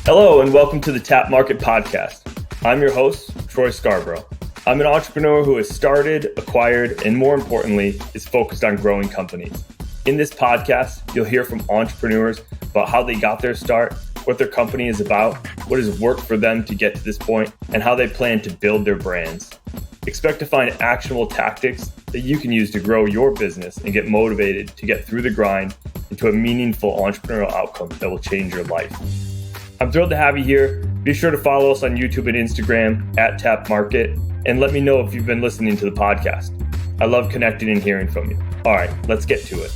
Hello and welcome to the Tap Market Podcast. I'm your host, Troy Scarborough. I'm an entrepreneur who has started, acquired, and more importantly, is focused on growing companies. In this podcast, you'll hear from entrepreneurs about how they got their start, what their company is about, what has worked for them to get to this point, and how they plan to build their brands. Expect to find actionable tactics that you can use to grow your business and get motivated to get through the grind into a meaningful entrepreneurial outcome that will change your life. I'm thrilled to have you here. Be sure to follow us on YouTube and Instagram at Tap Market, and let me know if you've been listening to the podcast. I love connecting and hearing from you. All right, let's get to it.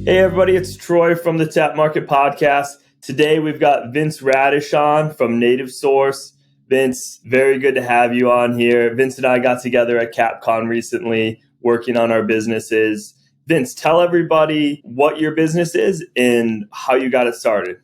Hey everybody, it's Troy from the Tap Market Podcast. Today we've got Vince Radish on from Native Source. Vince, very good to have you on here. Vince and I got together at CapCon recently working on our businesses. Vince, tell everybody what your business is and how you got it started.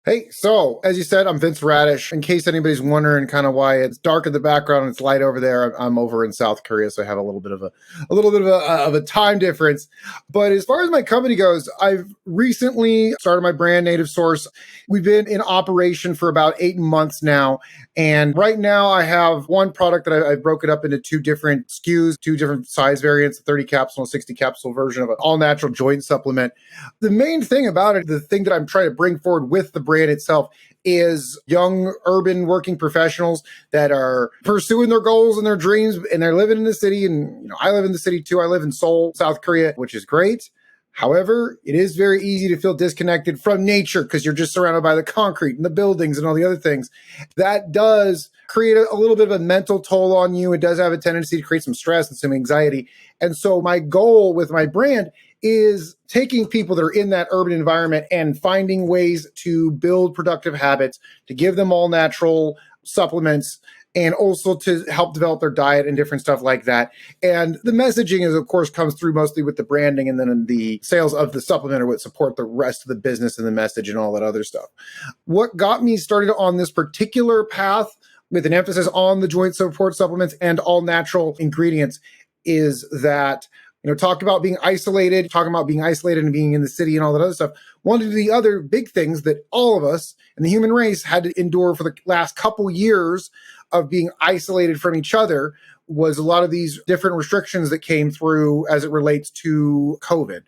Hey, so as you said, I'm Vince Radish. In case anybody's wondering kind of why it's dark in the background and it's light over there, I'm over in South Korea, so I have a little bit of a time difference. But as far as my company goes, I've recently started my brand, Native Source. We've been in operation for about 8 months now, and right now I have one product that I broke it up into two different SKUs, two different size variants, a 30 capsule and 60 capsule version of an all-natural joint supplement. The main thing about it, the thing that I'm trying to bring forward with the brand itself, is young urban working professionals that are pursuing their goals and their dreams, and they're living in the city. And I live in the city too. I live in Seoul, South Korea, which is great. However, it is very easy to feel disconnected from nature because you're just surrounded by the concrete and the buildings and all the other things. That does create a little bit of a mental toll on you. It does have a tendency to create some stress and some anxiety. And so my goal with my brand is taking people that are in that urban environment and finding ways to build productive habits, to give them all natural supplements, and also to help develop their diet and different stuff like that. And the messaging is, of course, comes through mostly with the branding, and then the sales of the supplement would support the rest of the business and the message and all that other stuff. What got me started on this particular path with an emphasis on the joint support supplements and all natural ingredients is that, talking about being isolated and being in the city and all that other stuff. One of the other big things that all of us in the human race had to endure for the last couple years of being isolated from each other was a lot of these different restrictions that came through as it relates to COVID.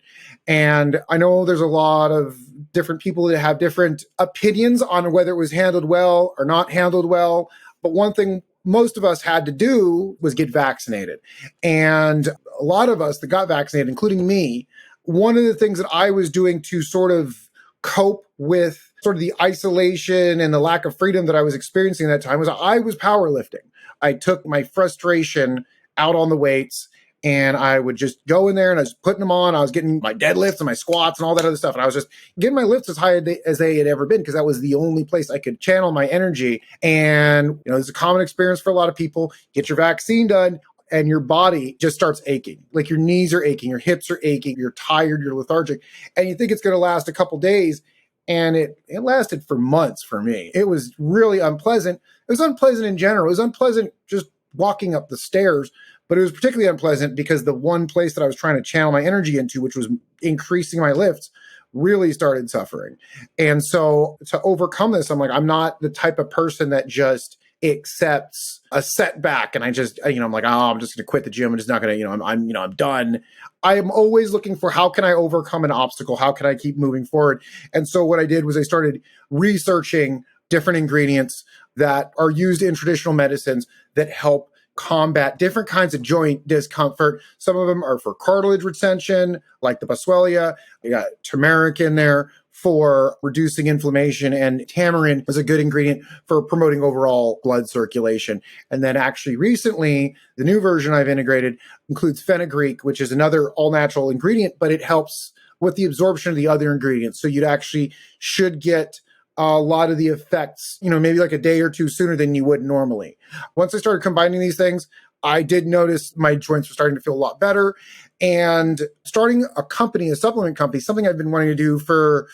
And I know there's a lot of different people that have different opinions on whether it was handled well or not handled well. But one thing most of us had to do was get vaccinated. And a lot of us that got vaccinated, including me, one of the things that I was doing to sort of cope with sort of the isolation and the lack of freedom that I was experiencing at that time was I was powerlifting. I took my frustration out on the weights, and I would just go in there and I was putting them on. I was getting my deadlifts and my squats and all that other stuff. And I was just getting my lifts as high as they had ever been because that was the only place I could channel my energy. And, it's a common experience for a lot of people. Get your vaccine done and your body just starts aching. Like your knees are aching, your hips are aching, you're tired, you're lethargic. And you think it's going to last a couple days. And it lasted for months for me. It was really unpleasant. It was unpleasant in general. It was unpleasant just walking up the stairs. But it was particularly unpleasant because the one place that I was trying to channel my energy into, which was increasing my lifts, really started suffering. And so to overcome this, I'm like, I'm not the type of person that just accepts a setback. And I just, I'm like, I'm just going to quit the gym. I'm just not going to, I'm done. I am always looking for how can I overcome an obstacle? How can I keep moving forward? And so what I did was I started researching different ingredients that are used in traditional medicines that help combat different kinds of joint discomfort. Some of them are for cartilage retention, like the boswellia. You got turmeric in there for reducing inflammation, and tamarind is a good ingredient for promoting overall blood circulation. And then actually recently, the new version I've integrated includes fenugreek, which is another all-natural ingredient, but it helps with the absorption of the other ingredients. So you'd actually should get a lot of the effects, maybe like a day or two sooner than you would normally. Once I started combining these things, I did notice my joints were starting to feel a lot better. And starting a company, a supplement company, something I've been wanting to do for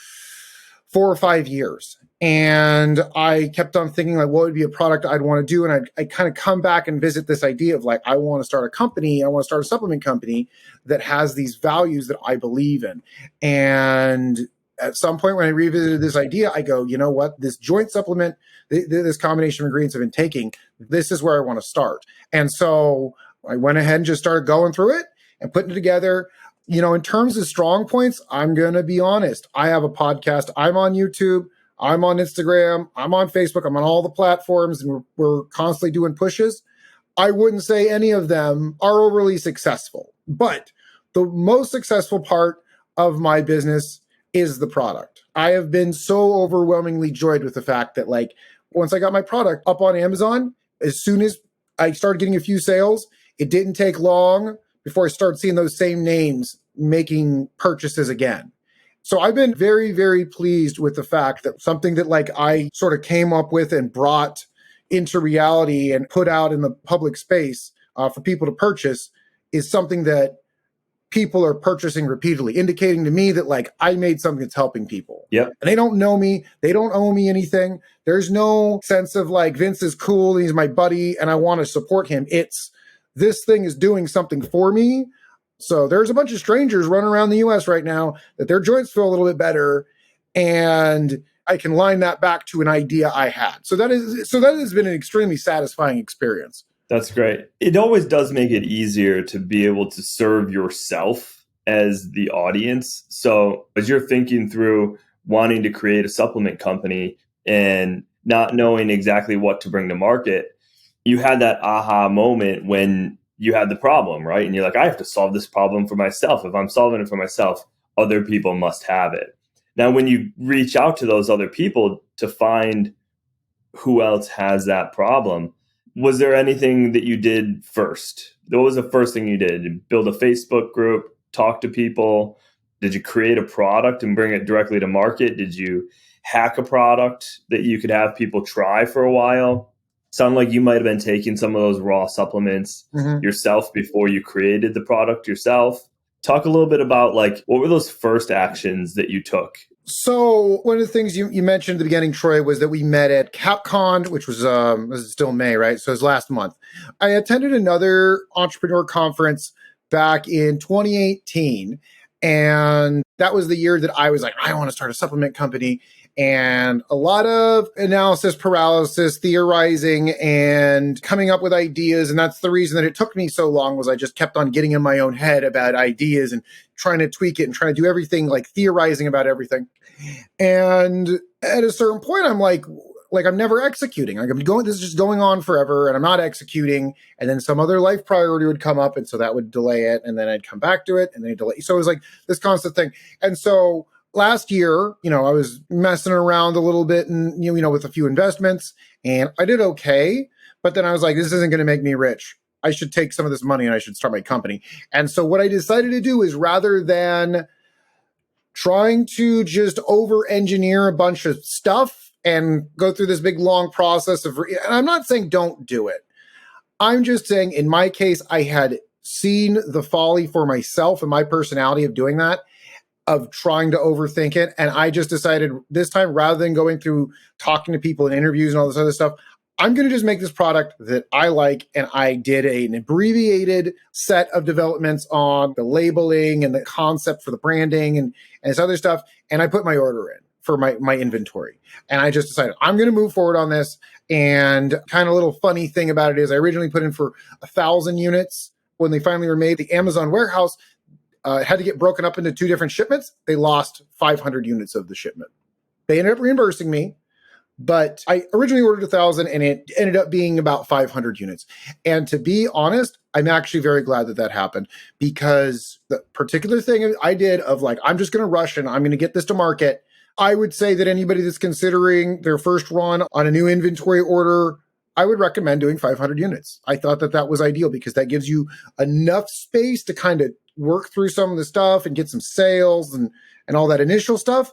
4 or 5 years. And I kept on thinking, like, what would be a product I'd want to do? And I'd kind of come back and visit this idea of, like, I want to start a company. I want to start a supplement company that has these values that I believe in. And at some point when I revisited this idea, I go, you know what, this joint supplement, this combination of ingredients I've been taking, this is where I want to start. And so I went ahead and just started going through it and putting it together. In terms of strong points, I'm going to be honest. I have a podcast. I'm on YouTube. I'm on Instagram. I'm on Facebook. I'm on all the platforms, and we're constantly doing pushes. I wouldn't say any of them are overly successful, but the most successful part of my business is the product. I have been so overwhelmingly joyed with the fact that, like, once I got my product up on Amazon, as soon as I started getting a few sales, it didn't take long before I started seeing those same names making purchases again. So I've been very, very pleased with the fact that something that, like, I sort of came up with and brought into reality and put out in the public space for people to purchase is something that people are purchasing repeatedly, indicating to me that, like, I made something that's helping people. Yep. And they don't know me. They don't owe me anything. There's no sense of, like, Vince is cool, he's my buddy, and I want to support him. It's, this thing is doing something for me. So there's a bunch of strangers running around the US right now that their joints feel a little bit better, and I can line that back to an idea I had. So that has been an extremely satisfying experience. That's great. It always does make it easier to be able to serve yourself as the audience. So as you're thinking through wanting to create a supplement company and not knowing exactly what to bring to market, you had that aha moment when you had the problem, right? And you're like, I have to solve this problem for myself. If I'm solving it for myself, other people must have it. Now, when you reach out to those other people to find who else has that problem, was there anything that you did first? What was the first thing you did? Did you build a Facebook group, talk to people? Did you create a product and bring it directly to market? Did you hack a product that you could have people try for a while? Sound like you might have been taking some of those raw supplements yourself before you created the product yourself. Talk a little bit about, like, what were those first actions that you took? So one of the things you mentioned at the beginning, Troy, was that we met at CapCon, which was this is still May, right? So it was last month. I attended another entrepreneur conference back in 2018. And that was the year that I was like, I want to start a supplement company. And a lot of analysis paralysis, theorizing, and coming up with ideas. And that's the reason that it took me so long, was I just kept on getting in my own head about ideas and trying to tweak it and trying to do everything, like theorizing about everything. And at a certain point, I'm like I'm never executing. Like, this is just going on forever, and I'm not executing. And then some other life priority would come up, and so that would delay it. And then I'd come back to it, and then delay. So it was like this constant thing. And so last year, I was messing around a little bit, and with a few investments, and I did okay. But then I was like, this isn't going to make me rich. I should take some of this money and I should start my company. And so what I decided to do is, rather than trying to just over-engineer a bunch of stuff and go through this big, long process and I'm not saying don't do it. I'm just saying, in my case, I had seen the folly for myself and my personality of doing that, of trying to overthink it. And I just decided this time, rather than going through talking to people and interviews and all this other stuff, I'm going to just make this product that I like. And I did an abbreviated set of developments on the labeling and the concept for the branding and this other stuff. And I put my order in for my inventory. And I just decided I'm going to move forward on this. And kind of little funny thing about it is, I originally put in for 1,000 units. When they finally were made, the Amazon warehouse had to get broken up into 2 different shipments. They lost 500 units of the shipment. They ended up reimbursing me, but I originally ordered 1,000 and it ended up being about 500 units. And to be honest, I'm actually very glad that happened, because the particular thing I did of, like, I'm just going to rush and I'm going to get this to market. I would say that anybody that's considering their first run on a new inventory order, I would recommend doing 500 units. I thought that was ideal, because that gives you enough space to kind of work through some of the stuff and get some sales and all that initial stuff.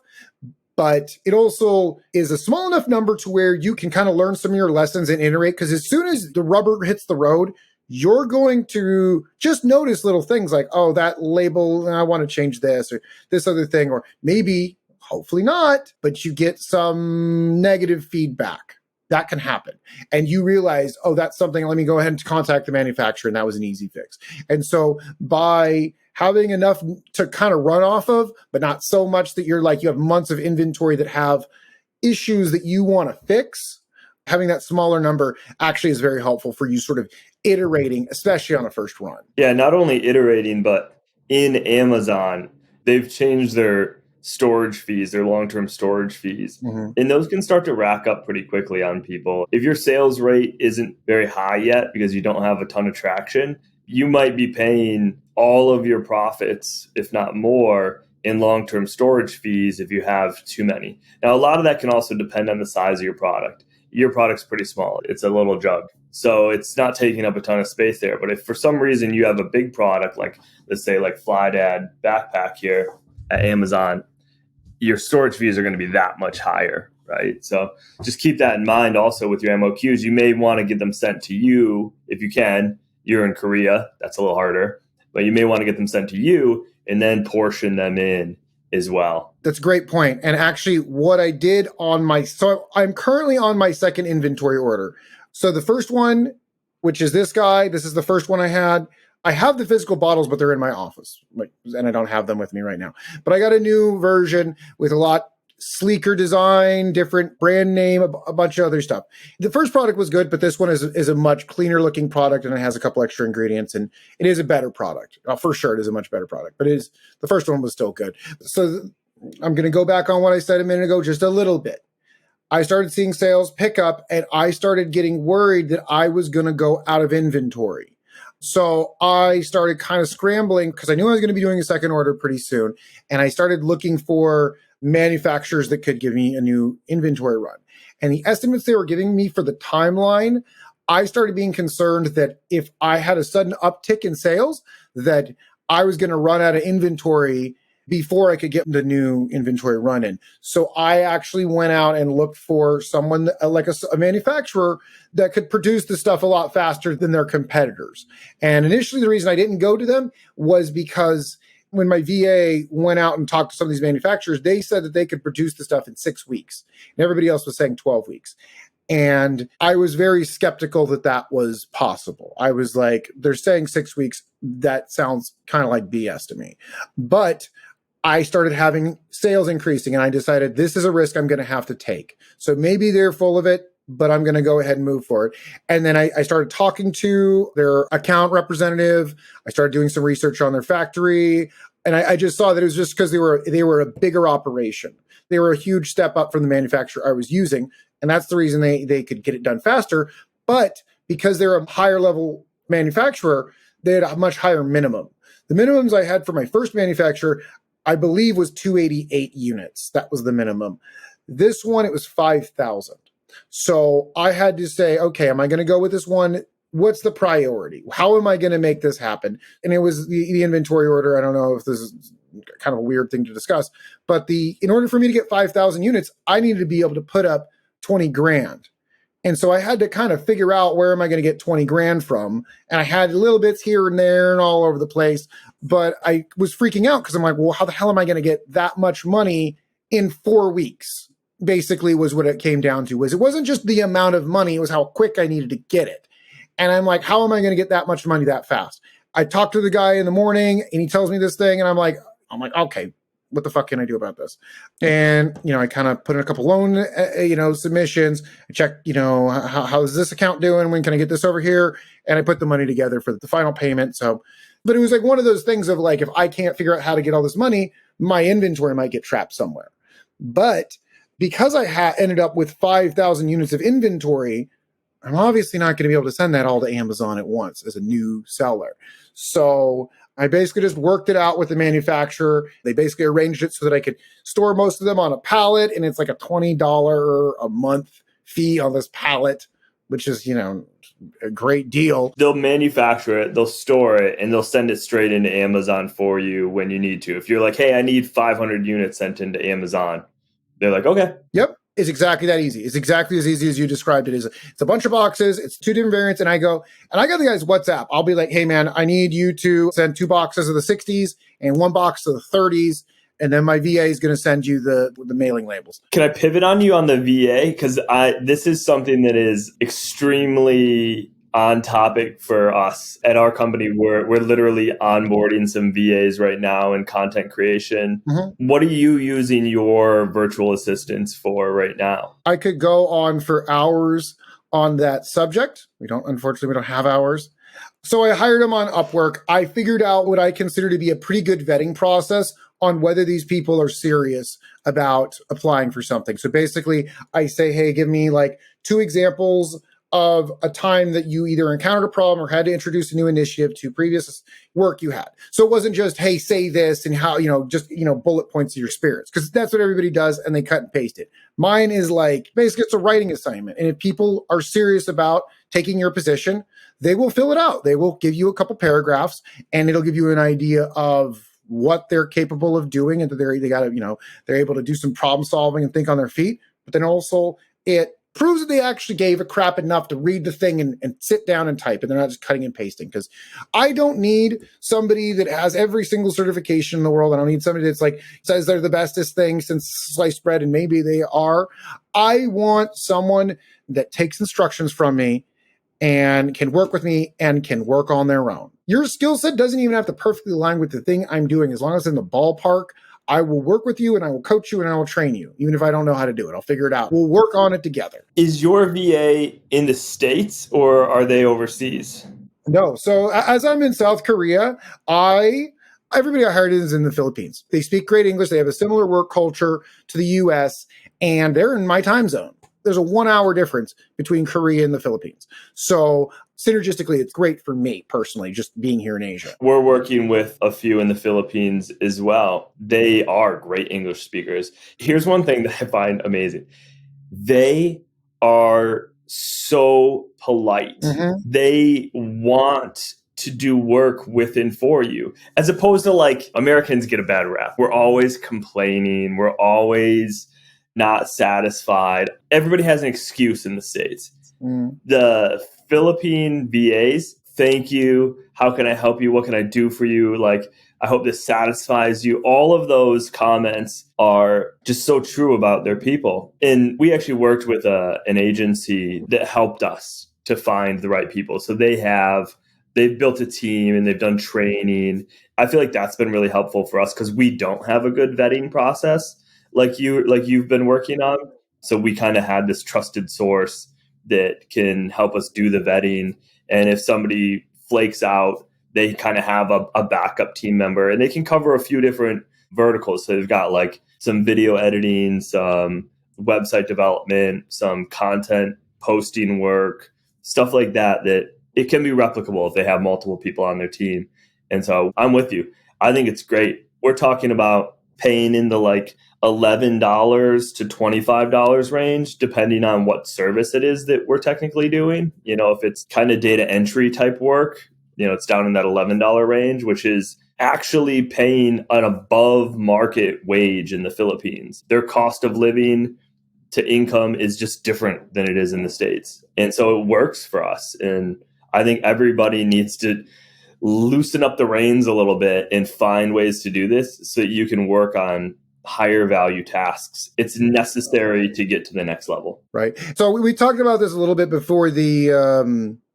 But it also is a small enough number to where you can kind of learn some of your lessons and iterate, because as soon as the rubber hits the road, you're going to just notice little things like, oh, that label, I want to change this or this other thing, or maybe, hopefully not, but you get some negative feedback. That can happen. And you realize, oh, that's something, let me go ahead and contact the manufacturer. And that was an easy fix. And so by having enough to kind of run off of, but not so much that you're like, you have months of inventory that have issues that you want to fix. Having that smaller number actually is very helpful for you sort of iterating, especially on a first run. Yeah, not only iterating, but in Amazon, they've changed their storage fees, their long-term storage fees. Mm-hmm. And those can start to rack up pretty quickly on people. If your sales rate isn't very high yet because you don't have a ton of traction, you might be paying all of your profits, if not more, in long-term storage fees if you have too many. Now, a lot of that can also depend on the size of your product. Your product's pretty small. It's a little jug. So it's not taking up a ton of space there. But if for some reason you have a big product, like let's say like FlyDad backpack here at Amazon, your storage fees are going to be that much higher, right? So just keep that in mind also with your MOQs. You may want to get them sent to you if you can. You're in Korea. That's a little harder. But you may want to get them sent to you and then portion them in as well. That's a great point. And actually what I did so I'm currently on my second inventory order. So the first one, which is this guy, this is the first one I had. I have the physical bottles, but they're in my office, and I don't have them with me right now. But I got a new version with a lot sleeker design, different brand name, a bunch of other stuff. The first product was good, but this one is a much cleaner looking product, and it has a couple extra ingredients, and it is a better product. For sure, it is a much better product, but the first one was still good. So I'm going to go back on what I said a minute ago just a little bit. I started seeing sales pick up, and I started getting worried that I was going to go out of inventory. So I started kind of scrambling because I knew I was going to be doing a second order pretty soon. And I started looking for manufacturers that could give me a new inventory run. And the estimates they were giving me for the timeline, I started being concerned that if I had a sudden uptick in sales, that I was going to run out of inventory before I could get the new inventory run in. So I actually went out and looked for someone like a manufacturer that could produce the stuff a lot faster than their competitors. And initially, the reason I didn't go to them was because when my VA went out and talked to some of these manufacturers, they said that they could produce the stuff in 6 weeks. And everybody else was saying 12 weeks. And I was very skeptical that was possible. I was like, they're saying 6 weeks. That sounds kind of like BS to me. But I started having sales increasing, and I decided this is a risk I'm going to have to take. So maybe they're full of it, but I'm going to go ahead and move for it. And then I started talking to their account representative. I started doing some research on their factory. And I just saw that it was just because they were a bigger operation. They were a huge step up from the manufacturer I was using. And that's the reason they could get it done faster. But because they're a higher level manufacturer, they had a much higher minimum. The minimums I had for my first manufacturer, I believe, was 288 units. That was the minimum. This one, it was 5,000. So I had to say, okay, am I going to go with this one? What's the priority? How am I going to make this happen? And it was the inventory order. I don't know if this is kind of a weird thing to discuss, but in order for me to get 5,000 units, I needed to be able to put up 20 grand. And so I had to kind of figure out where am I going to get 20 grand from? And I had little bits here and there and all over the place, but I was freaking out because I'm like, well, how the hell am I going to get that much money in 4 weeks? Basically was what it came down to. It wasn't just the amount of money, it was how quick I needed to get it. And I'm like, how am I going to get that much money that fast? I talked to the guy in the morning and he tells me this thing and I'm like, okay, what the fuck can I do about this? And, I kind of put in a couple loan, submissions. I checked, how is this account doing? When can I get this over here? And I put the money together for the final payment. So, but it was like one of those things of like, if I can't figure out how to get all this money, my inventory might get trapped somewhere. But because I ended up with 5,000 units of inventory, I'm obviously not going to be able to send that all to Amazon at once as a new seller. So I basically just worked it out with the manufacturer. They basically arranged it so that I could store most of them on a pallet, and it's like a $20 a month fee on this pallet, which is, a great deal. They'll manufacture it, they'll store it, and they'll send it straight into Amazon for you when you need to. If you're like, hey, I need 500 units sent into Amazon, they're like, okay. Yep. It's exactly that easy. It's exactly as easy as you described it. It's a bunch of boxes. It's 2 different variants. And I got the guy's WhatsApp. I'll be like, hey man, I need you to send 2 boxes of the 60s and 1 box of the 30s. And then my VA is going to send you the mailing labels. Can I pivot on you on the VA? Because this is something that is extremely on topic for us at our company. We're literally onboarding some VAs right now in content creation. Mm-hmm. What are you using your virtual assistants for right now? I could go on for hours on that subject. Unfortunately, we don't have hours. So I hired them on Upwork. I figured out what I consider to be a pretty good vetting process on whether these people are serious about applying for something. So basically, I say, hey, give me like 2 examples of a time that you either encountered a problem or had to introduce a new initiative to previous work you had. So it wasn't just, hey, say this and how, bullet points of your experience, because that's what everybody does and they cut and paste it. Mine is like, basically it's a writing assignment. And if people are serious about taking your position, they will fill it out. They will give you a couple paragraphs and it'll give you an idea of what they're capable of doing and that they're able to do some problem solving and think on their feet. But then also it proves that they actually gave a crap enough to read the thing and sit down and type, and they're not just cutting and pasting. Because I don't need somebody that has every single certification in the world. I don't need somebody that's like says they're the bestest thing since sliced bread, and maybe they are. I want someone that takes instructions from me and can work with me and can work on their own. Your skill set doesn't even have to perfectly align with the thing I'm doing. As long as it's in the ballpark, I will work with you and I will coach you and I will train you. Even if I don't know how to do it, I'll figure it out. We'll work on it together. Is your VA in the States or are they overseas? No. So as I'm in South Korea, everybody I hired is in the Philippines. They speak great English. They have a similar work culture to the US, and they're in my time zone. There's a 1-hour difference between Korea and the Philippines. So synergistically, it's great for me personally, just being here in Asia. We're working with a few in the Philippines as well. They are great English speakers. Here's one thing that I find amazing. They are so polite. Mm-hmm. They want to do work with and for you, as opposed to like Americans get a bad rap. We're always complaining. We're always not satisfied. Everybody has an excuse in the States. The Philippine VAs, thank you. How can I help you? What can I do for you? Like, I hope this satisfies you. All of those comments are just so true about their people. And we actually worked with an agency that helped us to find the right people. So they've built a team and they've done training. I feel like that's been really helpful for us because we don't have a good vetting process like you've been working on. So we kind of had this trusted source that can help us do the vetting. And if somebody flakes out, they kind of have a backup team member and they can cover a few different verticals. So they've got like some video editing, some website development, some content posting work, stuff like that it can be replicable if they have multiple people on their team. And so I'm with you. I think it's great. We're talking about paying in the like $11 to $25 range, depending on what service it is that we're technically doing. If it's kind of data entry type work, it's down in that $11 range, which is actually paying an above market wage in the Philippines. Their cost of living to income is just different than it is in the States. And so it works for us. And I think everybody needs to loosen up the reins a little bit and find ways to do this so that you can work on higher value tasks. It's necessary to get to the next level. Right. So we talked about this a little bit before the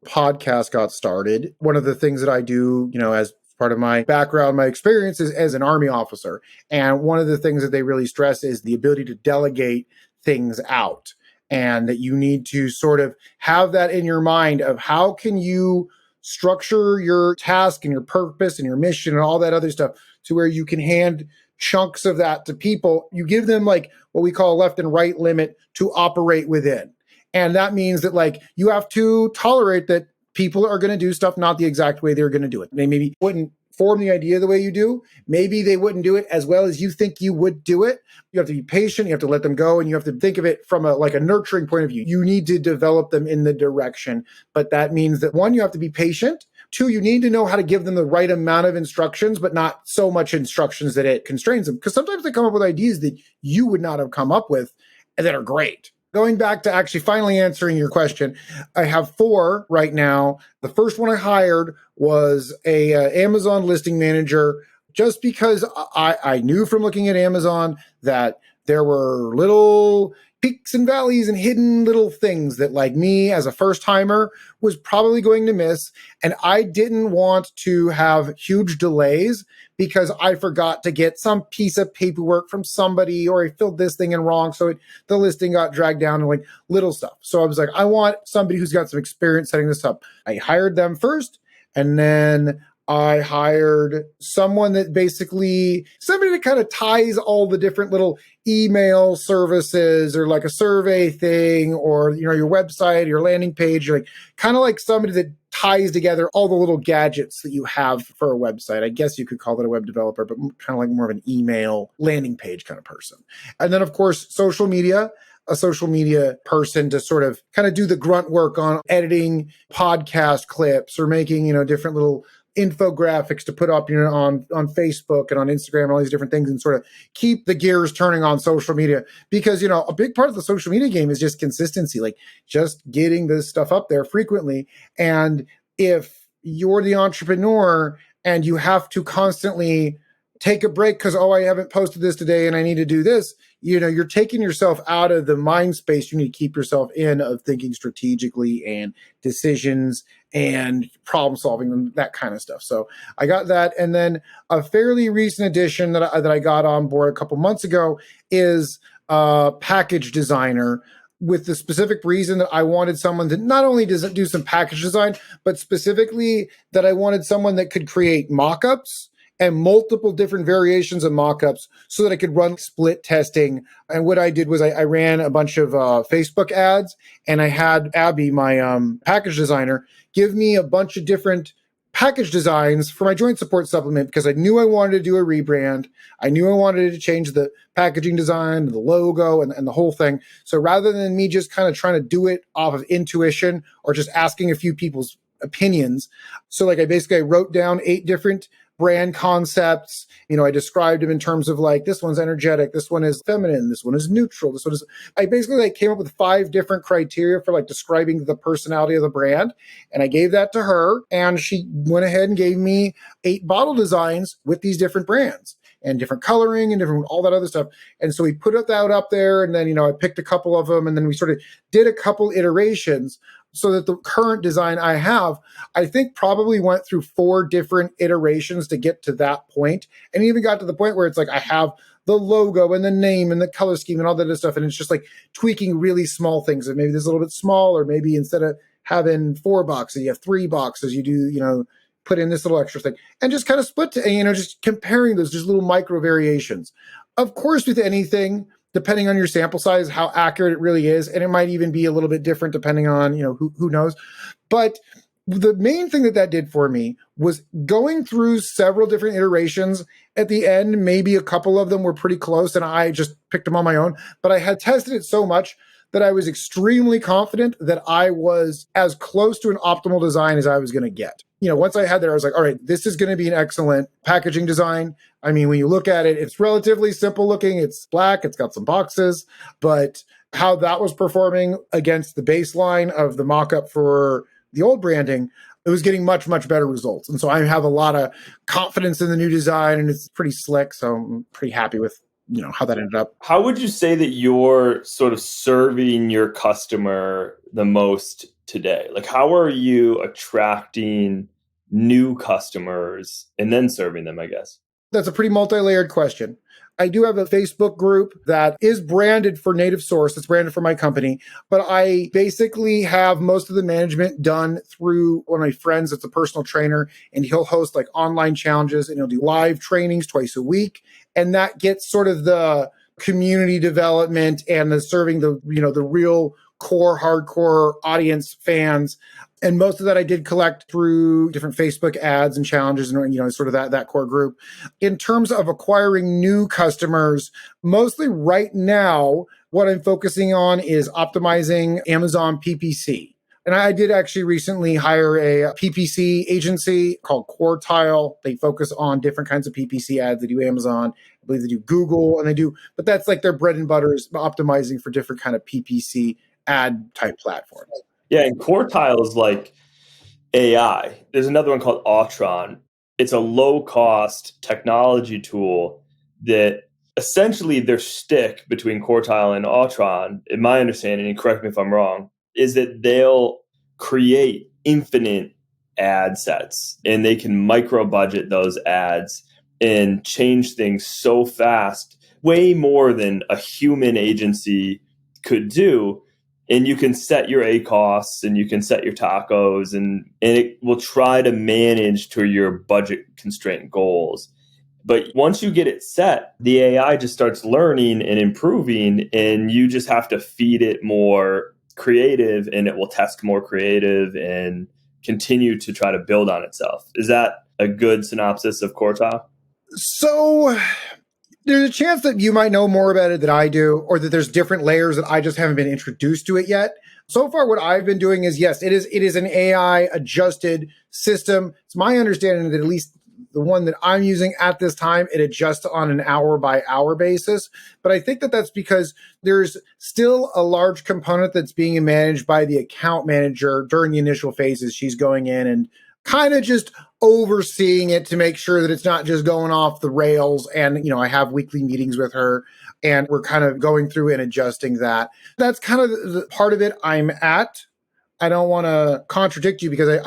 podcast got started. One of the things that I do, as part of my background, my experience is as an Army officer. And one of the things that they really stress is the ability to delegate things out. And that you need to sort of have that in your mind of how can you structure your task and your purpose and your mission and all that other stuff to where you can hand chunks of that to people. You give them like what we call a left and right limit to operate within. And that means that like you have to tolerate that people are going to do stuff not the exact way they're going to do it. They maybe wouldn't form the idea the way you do. Maybe they wouldn't do it as well as you think you would do it. You have to be patient. You have to let them go. And you have to think of it from a nurturing point of view. You need to develop them in the direction. But that means that 1, you have to be patient. 2, you need to know how to give them the right amount of instructions, but not so much instructions that it constrains them. Because sometimes they come up with ideas that you would not have come up with and that are great. Going back to actually finally answering your question, I have 4 right now. The first one I hired was a Amazon listing manager, just because I knew from looking at Amazon that there were little peaks and valleys and hidden little things that, like, me as a first timer was probably going to miss. And I didn't want to have huge delays because I forgot to get some piece of paperwork from somebody, or I filled this thing in wrong. So the listing got dragged down, and like little stuff. So I was like, I want somebody who's got some experience setting this up. I hired them first, and then I hired someone that basically, somebody that kind of ties all the different little email services, or like a survey thing, or, you know, your website, your landing page, like kind of like somebody that ties together all the little gadgets that you have for a website. I guess you could call it a web developer, but kind of like more of an email landing page kind of person. And then, of course, social media, a social media person to sort of kind of do the grunt work on editing podcast clips, or making, you know, different little infographics to put up, you know, on Facebook and on Instagram and all these different things, and sort of keep the gears turning on social media. Because, you know, a big part of the social media game is just consistency, like just getting this stuff up there frequently. And if you're the entrepreneur and you have to constantly take a break because, oh, I haven't posted this today and I need to do this, you know, you're taking yourself out of the mind space you need to keep yourself in, of thinking strategically and decisions and problem solving and that kind of stuff. So I got that. And then a fairly recent addition that I got on board a couple months ago is a package designer, with the specific reason that I wanted someone that not only does do some package design, but specifically that I wanted someone that could create mock-ups and multiple different variations of mockups, so that I could run split testing. And what I did was I ran a bunch of Facebook ads, and I had Abby, my package designer, give me a bunch of different package designs for my joint support supplement, because I knew I wanted to do a rebrand. I knew I wanted to change the packaging design, the logo, and the whole thing. So rather than me just kind of trying to do it off of intuition or just asking a few people's opinions, so like I wrote down 8 different brand concepts. You know, I described them in terms of like, this one's energetic, this one is feminine, this one is neutral, this one is, I basically like came up with 5 different criteria for like describing the personality of the brand. And I gave that to her, and she went ahead and gave me 8 bottle designs with these different brands and different coloring and different, all that other stuff. And so we put that up there, and then, you know, I picked a couple of them, and then we sort of did a couple iterations, so that the current design I have, I think probably went through 4 different iterations to get to that point. And even got to the point where it's like, I have the logo and the name and the color scheme and all that other stuff. And it's just like tweaking really small things. And maybe there's a little bit smaller, maybe instead of having 4 boxes, you have 3 boxes, you do, you know, put in this little extra thing, and just kind of split to, you know, just comparing those, just little micro variations. Of course, with anything, depending on your sample size, how accurate it really is. And it might even be a little bit different depending on, you know, who knows. But the main thing that did for me was going through several different iterations. At the end, maybe a couple of them were pretty close, and I just picked them on my own. But I had tested it so much that I was extremely confident that I was as close to an optimal design as I was going to get. You know, once I had that, I was like, all right, this is going to be an excellent packaging design. I mean, when you look at it, it's relatively simple looking. It's black, it's got some boxes, but how that was performing against the baseline of the mock-up for the old branding, it was getting much, much better results. And so I have a lot of confidence in the new design, and it's pretty slick. So I'm pretty happy with, you know, how that ended up. How would you say that you're sort of serving your customer the most today? Like, how are you attracting new customers and then serving them, I guess? That's a pretty multi-layered question. I do have a Facebook group that is branded for Native Source. It's branded for my company, but I basically have most of the management done through one of my friends that's a personal trainer, and he'll host like online challenges, and he'll do live trainings twice a week. And that gets sort of the community development and the serving the, you know, the real core, hardcore audience fans. And most of that I did collect through different Facebook ads and challenges, and, you know, sort of that core group. In terms of acquiring new customers, mostly right now, what I'm focusing on is optimizing Amazon PPC. And I did actually recently hire a PPC agency called Quartile. They focus on different kinds of PPC ads. They do Amazon, I believe they do Google, and they do, but that's like their bread and butter is optimizing for different kind of PPC ad type platforms. Yeah, and Quartile is like AI. There's another one called Autron. It's a low-cost technology tool that essentially their stick between Quartile and Autron, in my understanding, and correct me if I'm wrong, is that they'll create infinite ad sets and they can micro budget those ads and change things so fast, way more than a human agency could do. And you can set your ACOS and you can set your tacos, and it will try to manage to your budget constraint goals. But once you get it set, the AI just starts learning and improving, and you just have to feed it more creative, and it will test more creative and continue to try to build on itself. Is that a good synopsis of Quartile? So there's a chance that you might know more about it than I do, or that there's different layers that I just haven't been introduced to it yet. So far, what I've been doing is, yes, it is an AI adjusted system. It's my understanding that at least the one that I'm using at this time, it adjusts on an hour by hour basis. But I think that that's because there's still a large component that's being managed by the account manager during the initial phases. She's going in and kind of just overseeing it to make sure that it's not just going off the rails. And, I have weekly meetings with her and we're kind of going through and adjusting that. That's kind of the part of it I'm at. I don't want to contradict you because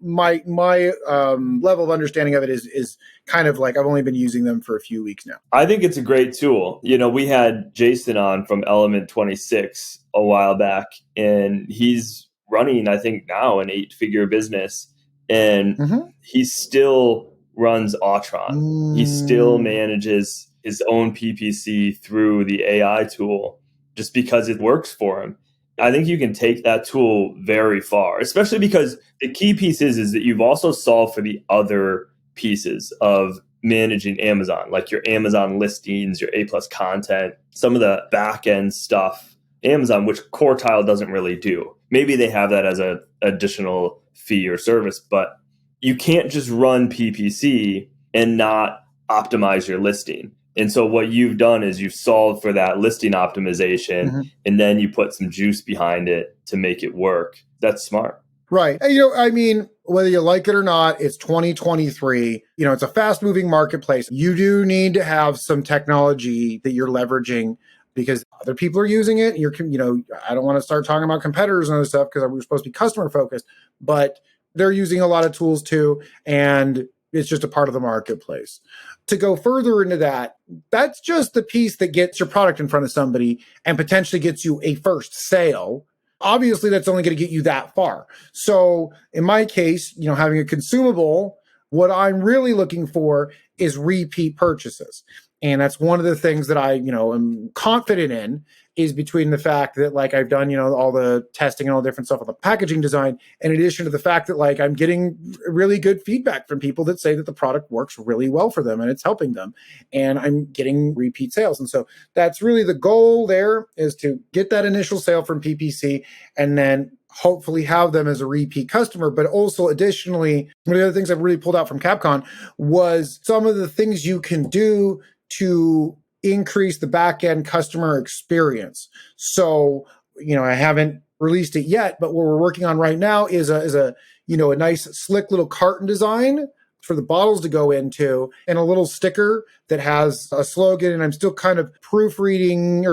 my level of understanding of it is kind of like I've only been using them for a few weeks now. I think it's a great tool. We had Jason on from Element 26 a while back, and he's running, I think now, an 8-figure business, and he still runs Autron. He still manages his own PPC through the AI tool just because it works for him. I think you can take that tool very far, especially because the key piece is that you've also solved for the other pieces of managing Amazon, like your Amazon listings, your A+ content, some of the back end stuff, Amazon, which Quartile doesn't really do. Maybe they have that as an additional fee or service, but you can't just run PPC and not optimize your listing. And so what you've done is you've solved for that listing optimization, and then you put some juice behind it to make it work. That's smart. Right. Whether you like it or not, it's 2023. It's a fast moving marketplace. You do need to have some technology that you're leveraging because other people are using it. I don't want to start talking about competitors and other stuff because we're supposed to be customer focused, but they're using a lot of tools too. And it's just a part of the marketplace. To go further into that, that's just the piece that gets your product in front of somebody and potentially gets you a first sale. Obviously, that's only going to get you that far. So in my case, having a consumable, what I'm really looking for is repeat purchases. And that's one of the things that I, am confident in is between the fact that I've done, all the testing and all the different stuff on the packaging design, in addition to the fact that I'm getting really good feedback from people that say that the product works really well for them and it's helping them. And I'm getting repeat sales. And so that's really the goal there, is to get that initial sale from PPC and then hopefully have them as a repeat customer. But also additionally, one of the other things I've really pulled out from Capcom was some of the things you can do to increase the back-end customer experience. So, I haven't released it yet, but what we're working on right now is a nice slick little carton design for the bottles to go into and a little sticker that has a slogan. And I'm still kind of proofing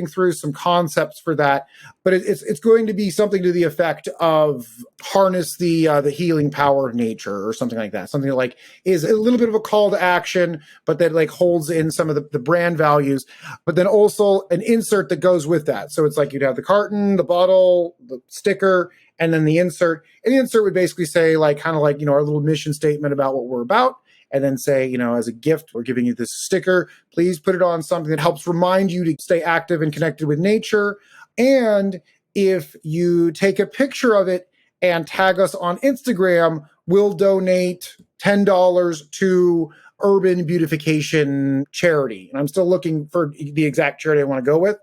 through some concepts for that, but it's going to be something to the effect of harness the healing power of nature or something like that. Something that is a little bit of a call to action, but that holds in some of the brand values, but then also an insert that goes with that. So it's you'd have the carton, the bottle, the sticker, and then the insert. And the insert would basically say our little mission statement about what we're about. And then say, as a gift, we're giving you this sticker. Please put it on something that helps remind you to stay active and connected with nature. And if you take a picture of it and tag us on Instagram, we'll donate $10 to urban beautification charity. And I'm still looking for the exact charity I want to go with,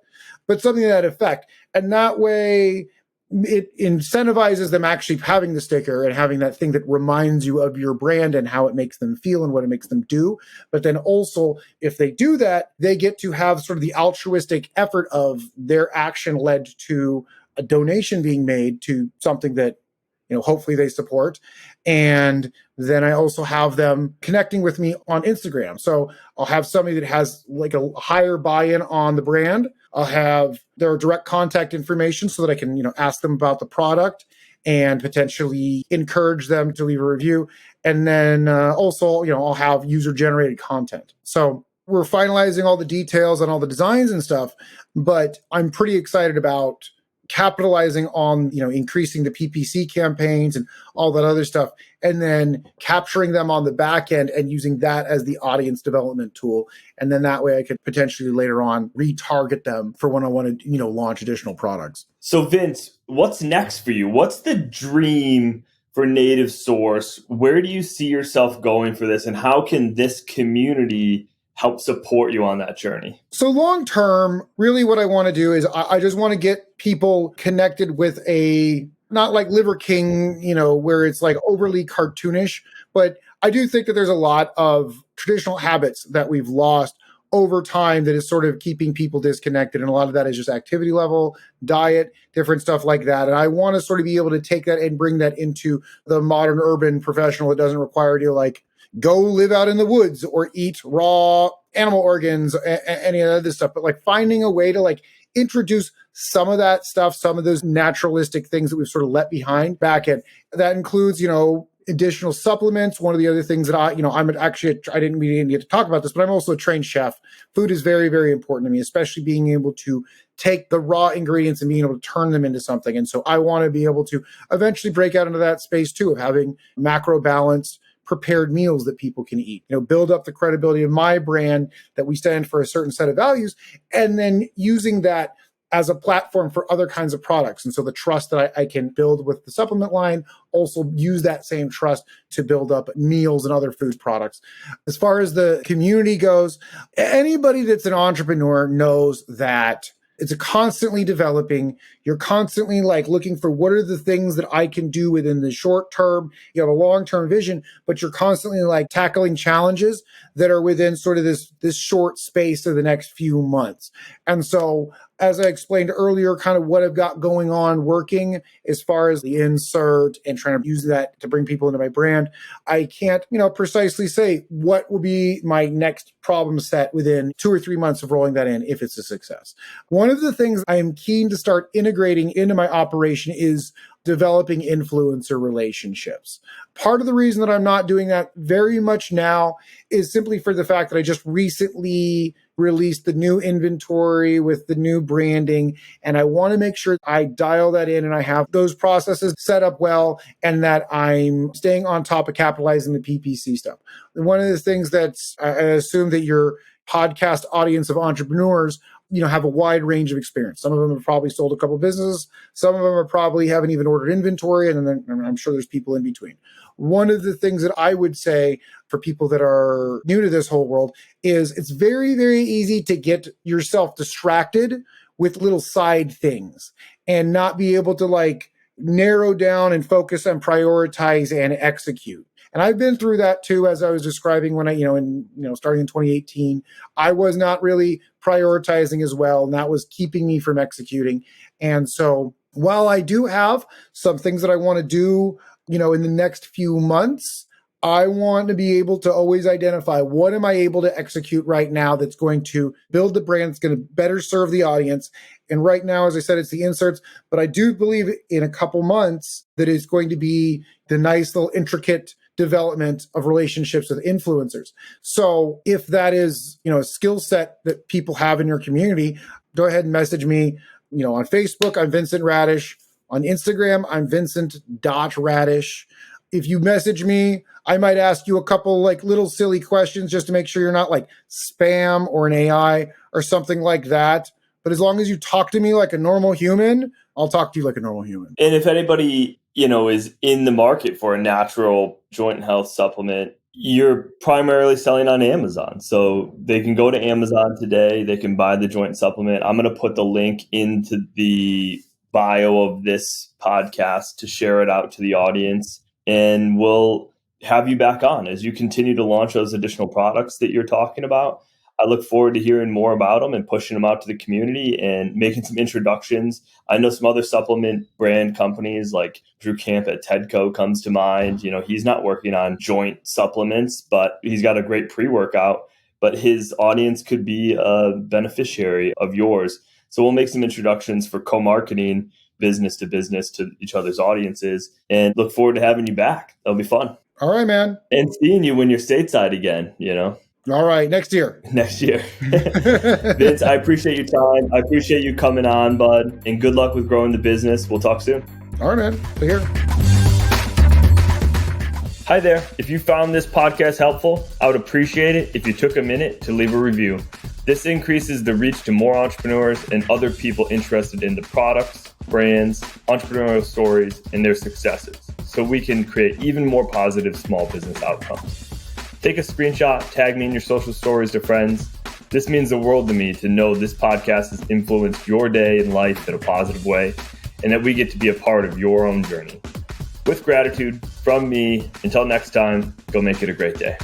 but something to that effect. And that way, it incentivizes them actually having the sticker and having that thing that reminds you of your brand and how it makes them feel and what it makes them do. But then also, if they do that, they get to have sort of the altruistic effort of their action led to a donation being made to something that hopefully they support. And then I also have them connecting with me on Instagram. So I'll have somebody that has like a higher buy-in on the brand. I'll have their direct contact information so that I can, ask them about the product and potentially encourage them to leave a review. And then also, I'll have user-generated content. So we're finalizing all the details on all the designs and stuff, but I'm pretty excited about capitalizing on, increasing the PPC campaigns and all that other stuff, and then capturing them on the back end and using that as the audience development tool. And then that way I could potentially later on retarget them for when I want to, launch additional products. So Vince, what's next for you? What's the dream for Native Source? Where do you see yourself going for this? And how can this community help support you on that journey? So long term, really what I want to do is I just want to get people connected with not like Liver King, where it's like overly cartoonish, but I do think that there's a lot of traditional habits that we've lost over time that is sort of keeping people disconnected. And a lot of that is just activity level, diet, different stuff like that. And I want to sort of be able to take that and bring that into the modern urban professional that doesn't require you to like go live out in the woods or eat raw animal organs, any of this stuff, but like finding a way to like introduce some of that stuff, some of those naturalistic things that we've sort of let behind back in. That includes, additional supplements. One of the other things that I didn't really get to talk about this, but I'm also a trained chef. Food is very, very important to me, especially being able to take the raw ingredients and being able to turn them into something. And so I want to be able to eventually break out into that space too, of having macro balanced prepared meals that people can eat, build up the credibility of my brand that we stand for a certain set of values, and then using that as a platform for other kinds of products. And so the trust that I can build with the supplement line, also use that same trust to build up meals and other food products. As far as the community goes, anybody that's an entrepreneur knows that it's a constantly developing. You're constantly like looking for what are the things that I can do within the short term. You have a long-term vision, but you're constantly like tackling challenges that are within sort of this short space of the next few months. And so, as I explained earlier, kind of what I've got going on working as far as the insert and trying to use that to bring people into my brand, I can't, precisely say what will be my next problem set within 2 or 3 months of rolling that in if it's a success. One of the things I am keen to start integrating into my operation is developing influencer relationships. Part of the reason that I'm not doing that very much now is simply for the fact that I just recently released the new inventory with the new branding, and I want to make sure I dial that in and I have those processes set up well and that I'm staying on top of capitalizing the PPC stuff. One of the things that's, I assume that your podcast audience of entrepreneurs have a wide range of experience. Some of them have probably sold a couple of businesses. Some of them are probably haven't even ordered inventory. And then I'm sure there's people in between. One of the things that I would say for people that are new to this whole world is it's very, very easy to get yourself distracted with little side things and not be able to like narrow down and focus and prioritize and execute. And I've been through that too, as I was describing when starting in 2018, I was not really prioritizing as well. And that was keeping me from executing. And so while I do have some things that I want to do, in the next few months, I want to be able to always identify what am I able to execute right now that's going to build the brand, that's going to better serve the audience. And right now, as I said, it's the inserts, but I do believe in a couple months that it's going to be the nice little intricate development of relationships with influencers. So if that is, a skill set that people have in your community, go ahead and message me, on Facebook, I'm Vincent Radish. On Instagram, I'm Vincent.Radish. If you message me, I might ask you a couple like little silly questions just to make sure you're not like spam or an AI or something like that. But as long as you talk to me like a normal human, I'll talk to you like a normal human. And if anybody, is in the market for a natural joint health supplement, you're primarily selling on Amazon. So they can go to Amazon today. They can buy the joint supplement. I'm going to put the link into the bio of this podcast to share it out to the audience. And we'll have you back on as you continue to launch those additional products that you're talking about. I look forward to hearing more about them and pushing them out to the community and making some introductions. I know some other supplement brand companies like Drew Camp at Tedco comes to mind. He's not working on joint supplements, but he's got a great pre-workout, but his audience could be a beneficiary of yours. So we'll make some introductions for co-marketing business to each other's audiences, and look forward to having you back. That'll be fun. All right, man. And seeing you when you're stateside again, All right, next year. Vince, I appreciate your time. I appreciate you coming on, bud, and good luck with growing the business. We'll talk soon. All right, man. Take care. Hi there. If you found this podcast helpful, I would appreciate it if you took a minute to leave a review. This increases the reach to more entrepreneurs and other people interested in the products, brands, entrepreneurial stories, and their successes, so we can create even more positive small business outcomes. Take a screenshot, tag me in your social stories to friends. This means the world to me to know this podcast has influenced your day and life in a positive way, and that we get to be a part of your own journey. With gratitude from me, until next time, go make it a great day.